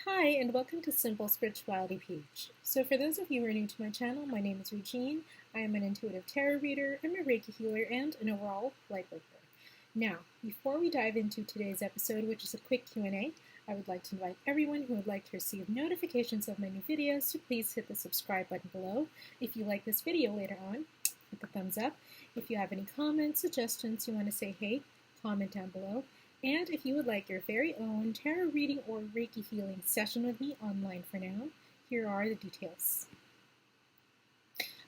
Hi, and welcome to SimpleSpiritualityPH. So for those of you who are new to my channel, my name is Regine. I am an intuitive tarot reader, I'm a Reiki healer, and an overall lightworker. Now, before we dive into today's episode, which is a quick Q&A, I would like to invite everyone who would like to receive notifications of my new videos to please hit the subscribe button below. If you like this video later on, hit the thumbs up. If you have any comments, suggestions, you want to say hey, comment down below. And if you would like your very own tarot reading or Reiki healing session with me online for now, here are the details.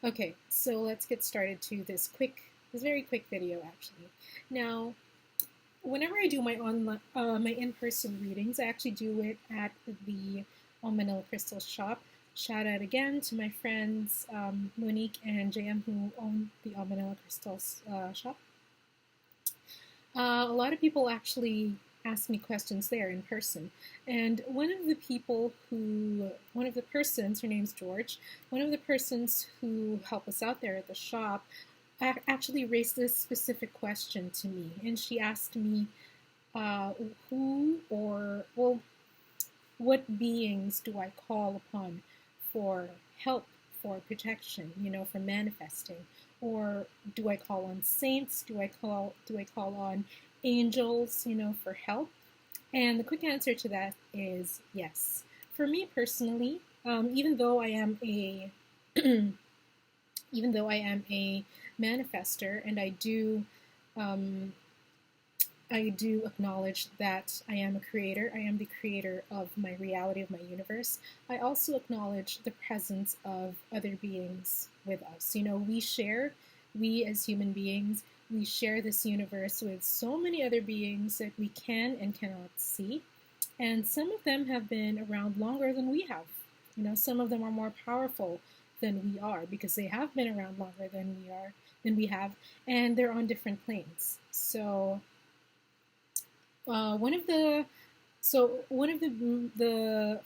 Okay, so let's get started to this very quick video actually. Now, whenever I do my my in-person readings, I actually do it at the Manila Crystal shop. Shout out again to my friends Monique and JM who own the Manila Crystals shop. A lot of people actually ask me questions there in person, and one of the persons, her name's George, one of the persons who help us out there at the shop actually raised this specific question to me, and she asked me what beings do I call upon for help, for protection, for manifesting, or do I call on saints? Do I call on angels, for help? And the quick answer to that is yes. For me personally, even though I am a manifester, and I do acknowledge that I am a creator. I am the creator of my reality, of my universe. I also acknowledge the presence of other beings with us. We as human beings, we share this universe with so many other beings that we can and cannot see. And some of them have been around longer than we have. Some of them are more powerful than we are because they have been around longer than we have, and they're on different planes. So one of the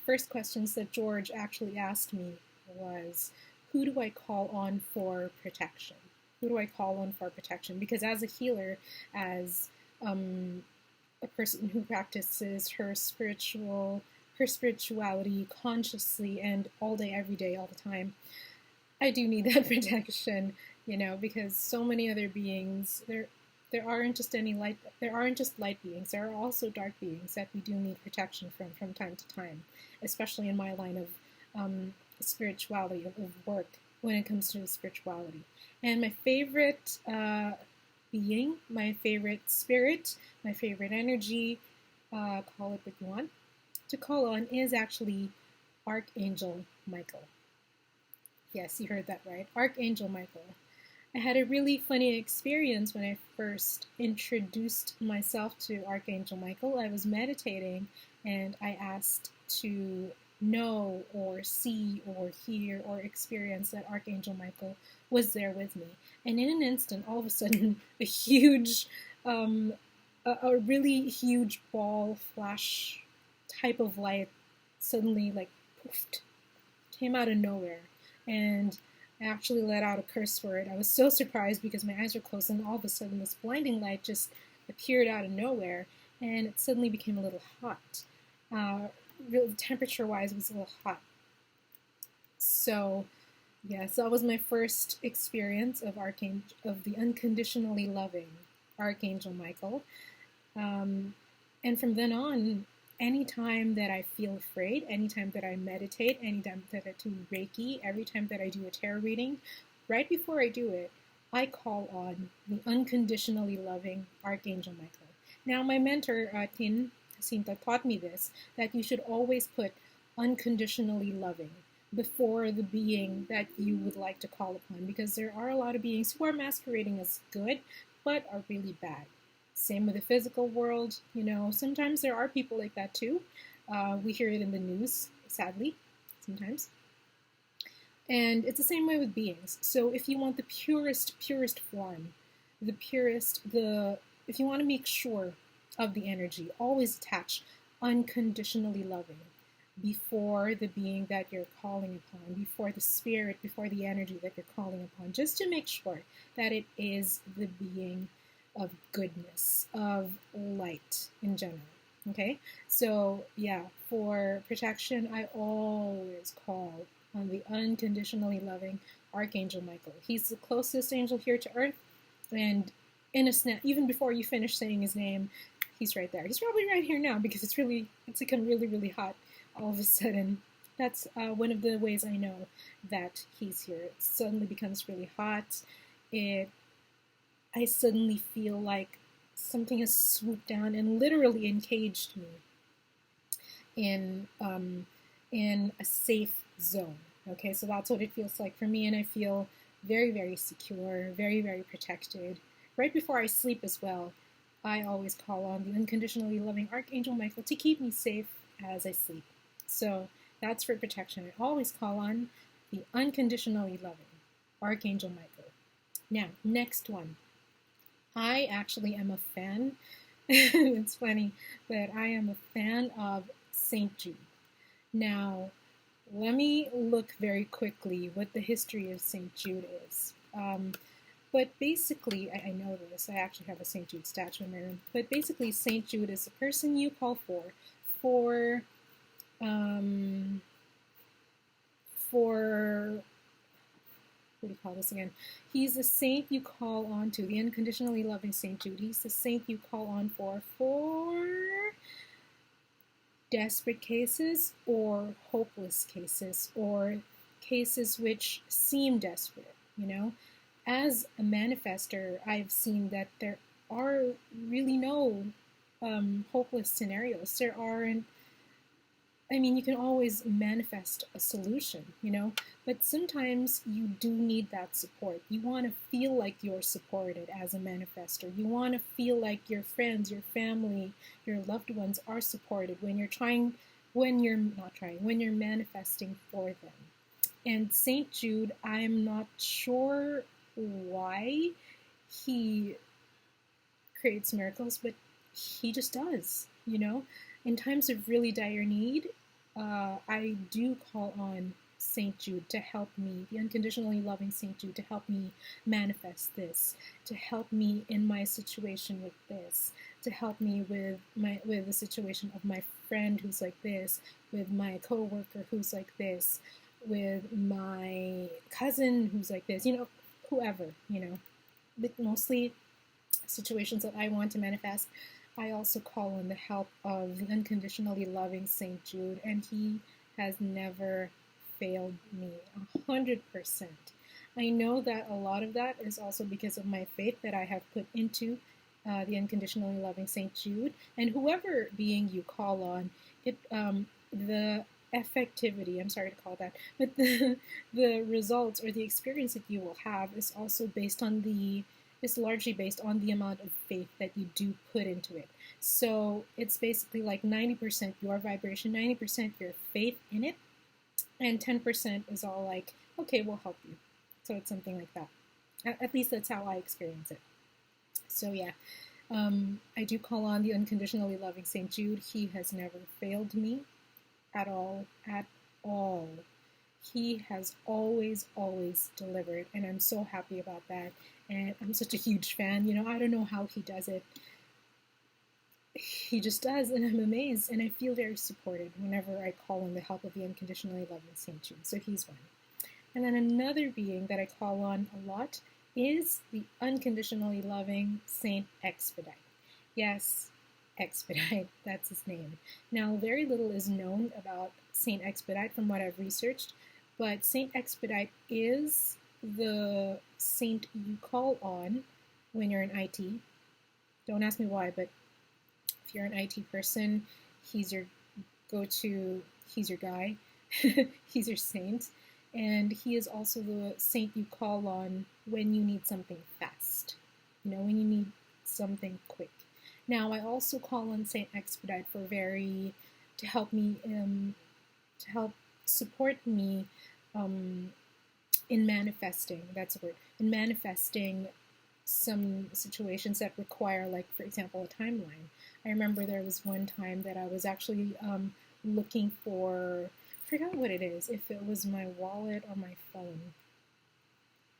first questions that George actually asked me was, who do I call on for protection? Who do I call on for protection? Because as a healer, as a person who practices her spirituality consciously and all day, every day, all the time, I do need that protection, because so many other beings, there aren't just light beings. There are also dark beings that we do need protection from time to time, especially in my line of spirituality, of work, when it comes to spirituality. And my favorite being, my favorite spirit, my favorite energy, call it what you want, to call on is actually Archangel Michael. Yes, you heard that right, Archangel Michael. I had a really funny experience when I first introduced myself to Archangel Michael. I was meditating and I asked to know or see or hear or experience that Archangel Michael was there with me. And in an instant, all of a sudden, a really huge ball flash type of light suddenly poofed, came out of nowhere. And I actually let out a curse word. I was so surprised because my eyes were closed, and all of a sudden this blinding light just appeared out of nowhere, and it suddenly became a little hot. Temperature-wise, it was a little hot. So, yes, that was my first experience of the unconditionally loving Archangel Michael. And from then on, anytime that I feel afraid, anytime that I meditate, anytime that I do Reiki, every time that I do a tarot reading, right before I do it, I call on the unconditionally loving Archangel Michael. Now, my mentor, Tin Jacinta, taught me this, that you should always put unconditionally loving before the being that you would like to call upon, because there are a lot of beings who are masquerading as good, but are really bad. Same with the physical world, sometimes there are people like that too. We hear it in the news, sadly, sometimes. And it's the same way with beings. So if you want the purest form, if you want to make sure of the energy, always attach unconditionally loving before the being that you're calling upon, before the spirit, before the energy that you're calling upon, just to make sure that it is the being of goodness, of light in general. Okay, so yeah, for protection, I always call on the unconditionally loving Archangel Michael. He's the closest angel here to earth, and in a snap, even before you finish saying his name, he's right there. He's probably right here now because it's become really, really hot all of a sudden. That's one of the ways I know that he's here. It suddenly becomes really hot. I suddenly feel like something has swooped down and literally encaged me in in a safe zone. Okay, so that's what it feels like for me, and I feel very, very secure, very, very protected. Right before I sleep as well, I always call on the unconditionally loving Archangel Michael to keep me safe as I sleep. So that's for protection. I always call on the unconditionally loving Archangel Michael. Now, next one. I actually am a fan. It's funny, but I am a fan of St.Jude. Now, let me look very quickly what the history of St.Jude is. But basically, I know this. I actually have a St. Jude statue in my room. But basically, St. Jude is the person you call for um, for what do you call this again? He's the saint you call on to, the unconditionally loving St. Jude. He's the saint you call on for desperate cases or hopeless cases or cases which seem desperate, you know? As a manifester, I've seen that there are really no hopeless scenarios. There aren't. I mean, you can always manifest a solution, you know, but sometimes you do need that support. You want to feel like you're supported as a manifester. You want to feel like your friends, your family, your loved ones are supported when you're manifesting for them. And St. Jude, I'm not sure why he creates miracles, but he just does, you know? In times of really dire need, I do call on St. Jude to help me, the unconditionally loving St. Jude, to help me manifest this, to help me in my situation with this, to help me with the situation of my friend who's like this, with my coworker who's like this, with my cousin who's like this, you know, whoever, you know, but mostly situations that I want to manifest. I also call on the help of the unconditionally loving St. Jude, and he has never failed me 100%. I know that a lot of that is also because of my faith that I have put into the unconditionally loving St. Jude, and whoever being you call on, the effectivity, I'm sorry to call that, but the results or the experience that you will have is also is largely based on the amount of faith that you do put into it. So it's basically like 90% your vibration, 90% your faith in it, and 10% is all like, okay, we'll help you. So it's something like that. At least that's how I experience it. So yeah, I do call on the unconditionally loving St. Jude. He has never failed me at all, at all. He has always, always delivered, and I'm so happy about that. And I'm such a huge fan. You know, I don't know how he does it. He just does, and I'm amazed, and I feel very supported whenever I call on the help of the unconditionally loving St. Jude. So he's one. And then another being that I call on a lot is the unconditionally loving St.Expedite. Yes, Expedite, that's his name. Now, very little is known about St.Expedite from what I've researched, but St.Expedite is the saint you call on when you're in IT. Don't ask me why, but if you're an IT person, he's your go-to, he's your guy, he's your saint. And he is also the saint you call on when you need something fast, you know, when you need something quick. Now, I also call on St.Expedite to help me, to help support me in manifesting, that's a word, in manifesting some situations that require, like, for example, a timeline. I remember there was one time that I was actually looking for, I forgot what it is, if it was my wallet or my phone.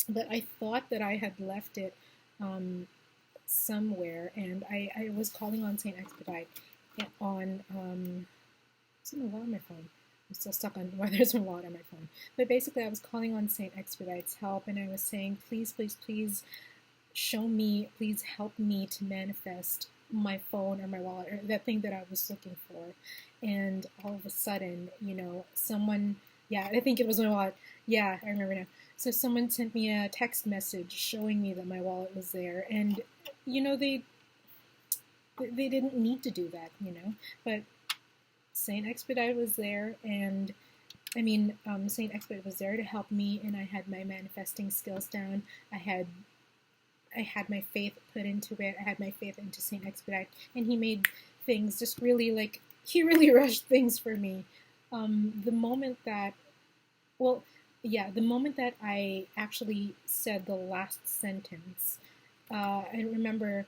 But I thought that I had left it somewhere, and I was calling on St.Expedite, on, is my wallet on my phone? I'm still stuck on why there's a wallet on my phone. But basically, I was calling on St.Expedite's help, and I was saying, please, please, please show me, please help me to manifest my phone or my wallet or that thing that I was looking for. And all of a sudden, someone, yeah, I think it was my wallet. Yeah, I remember now. So someone sent me a text message showing me that my wallet was there, and they didn't need to do that, but St.Expedite was there, and St.Expedite was there to help me, and I had my manifesting skills down. I had my faith put into it. I had my faith into St.Expedite, and he made things just really he really rushed things for me. The moment that, well, yeah, the moment that I actually said the last sentence, I remember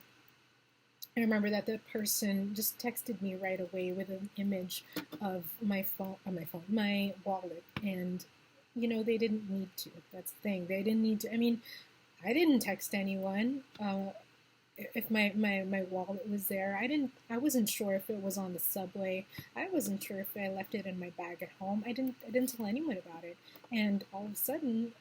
that the person just texted me right away with an image of my wallet, and they didn't need to. That's the thing. They didn't need to. I mean, I didn't text anyone. If my wallet was there, I wasn't sure if it was on the subway. I wasn't sure if I left it in my bag at home. I didn't tell anyone about it. And all of a sudden,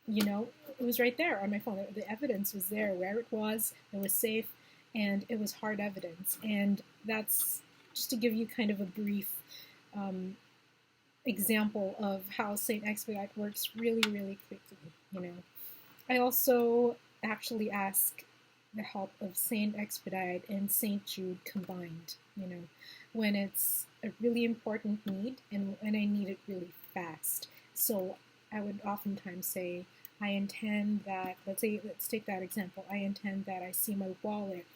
it was right there on my phone. The evidence was there, where it was safe, and it was hard evidence. And that's just to give you kind of a brief example of how St.Expedite works really, really quickly. I also actually ask the help of St.Expedite and St.Jude combined, when it's a really important need and I need it really fast. So I would oftentimes say, I intend that, let's take that example. I intend that I see my wallet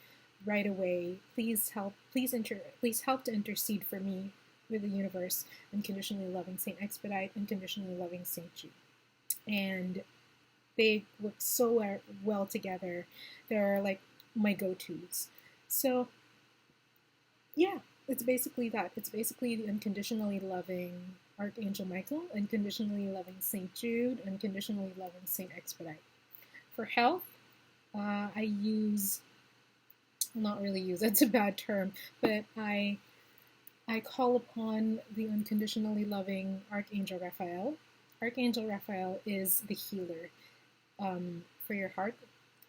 right away. Please help to intercede for me with the universe, unconditionally loving St.Expedite, unconditionally loving St.Jude. And they work so well together. They're like my go-tos. So yeah, it's basically that. It's basically the unconditionally loving Archangel Michael, unconditionally loving St. Jude, unconditionally loving St.Expedite. For health, I use, not really use, that's a bad term, but I call upon the unconditionally loving Archangel Raphael. Archangel Raphael is the healer for your heart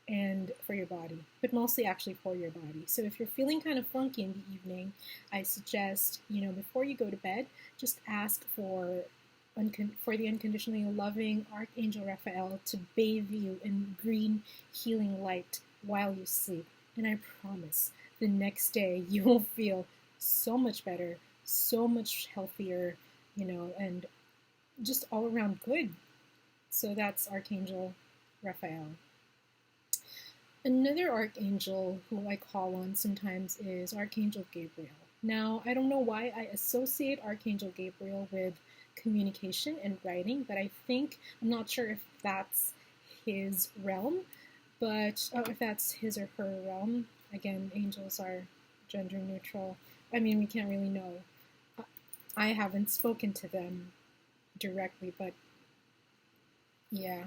and for your body, but mostly actually for your body. So if you're feeling kind of funky in the evening, I suggest, before you go to bed, just ask for the unconditionally loving Archangel Raphael to bathe you in green healing light while you sleep. And I promise the next day you will feel so much better, so much healthier, and just all around good. So that's Archangel Raphael. Another archangel who I call on sometimes is Archangel Gabriel. Now, I don't know why I associate Archangel Gabriel with communication and writing, but I'm not sure if that's his realm, but if that's his or her realm. Again, angels are gender neutral. I mean, we can't really know. I haven't spoken to them directly, but yeah.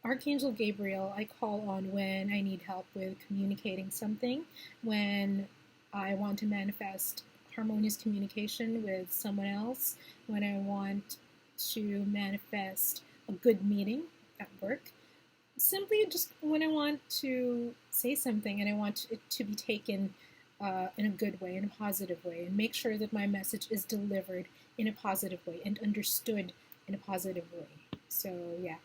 Archangel Gabriel I call on when I need help with communicating something, when I want to manifest harmonious communication with someone else, when I want to manifest a good meeting at work, simply just when I want to say something and I want it to be taken in a good way, in a positive way, and make sure that my message is delivered in a positive way and understood in a positive way. So yeah.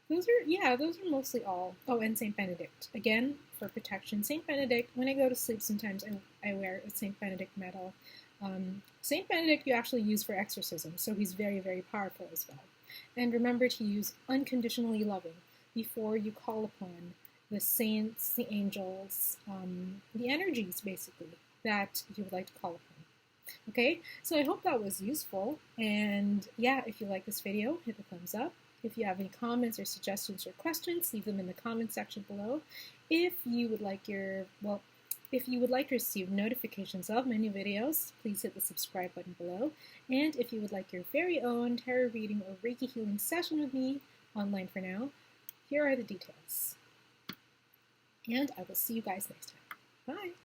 Those are mostly all. Oh, and St. Benedict. Again, for protection. St. Benedict, when I go to sleep, sometimes I wear a St. Benedict medal. St. Benedict you actually use for exorcism, so he's very, very powerful as well. And remember to use unconditionally loving before you call upon the saints, the angels, the energies, basically, that you would like to call upon. Okay, so I hope that was useful. And yeah, if you like this video, hit the thumbs up. If you have any comments or suggestions or questions, leave them in the comment section below. If you would like to receive notifications of my new videos, please hit the subscribe button below. And if you would like your very own tarot reading or Reiki healing session with me, online for now, here are the details. And I will see you guys next time. Bye!